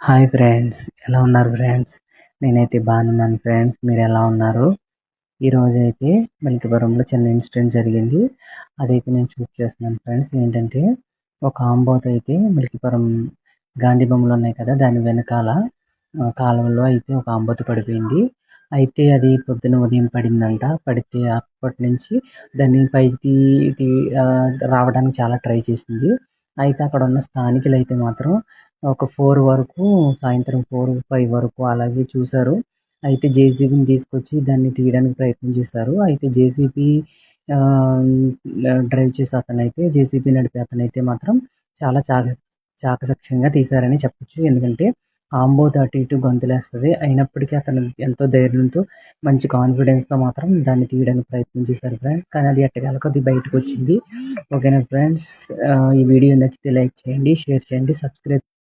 Hi friends, ఎలా ఉన్నారు friends? నేనైతే బాగున్నాను ఫ్రెండ్స్. మీరు ఎలా ఉన్నారు? ఈరోజైతే మలికిపురంలో చిన్న ఇన్సిడెంట్ జరిగింది. అదైతే నేను షూట్ చేస్తున్నాను ఫ్రెండ్స్. ఏంటంటే ఒక ఆంబోత్ అయితే మలికిపురం గాంధీ బొమ్మలు ఉన్నాయి కదా, దాని వెనకాల కాలువలో అయితే ఒక ఆంబోతు పడిపోయింది. అయితే అది పొద్దున ఉదయం పడిందంట. పడితే అప్పటి నుంచి దాన్ని పైకి రావడానికి చాలా ట్రై చేసింది. అయితే అక్కడ ఉన్న స్థానికులు అయితే మాత్రం ఒక 4 వరకు, సాయంత్రం 4, 5 వరకు అలాగే చూశారు. అయితే జేసీబీని తీసుకొచ్చి దాన్ని తీయడానికి ప్రయత్నం చేశారు. అయితే జేసీబీ డ్రైవ్ చేసే అతనైతే, జేసీబీ నడిపే అతనైతే మాత్రం చాలా చాకచక్యంగా తీశారని చెప్పొచ్చు. ఎందుకంటే ఆంబోతు అటు ఇటు గొంతులేస్తుంది. అయినప్పటికీ అతను ఎంతో ధైర్యంతో, మంచి కాన్ఫిడెన్స్తో మాత్రం దాన్ని తీయడానికి ప్రయత్నం చేశారు ఫ్రెండ్స్. కానీ అది ఎట్టకేలకు అది బయటకు వచ్చింది. ఓకేనా ఫ్రెండ్స్, ఈ వీడియో నచ్చితే లైక్ చేయండి, షేర్ చేయండి, సబ్స్క్రైబ్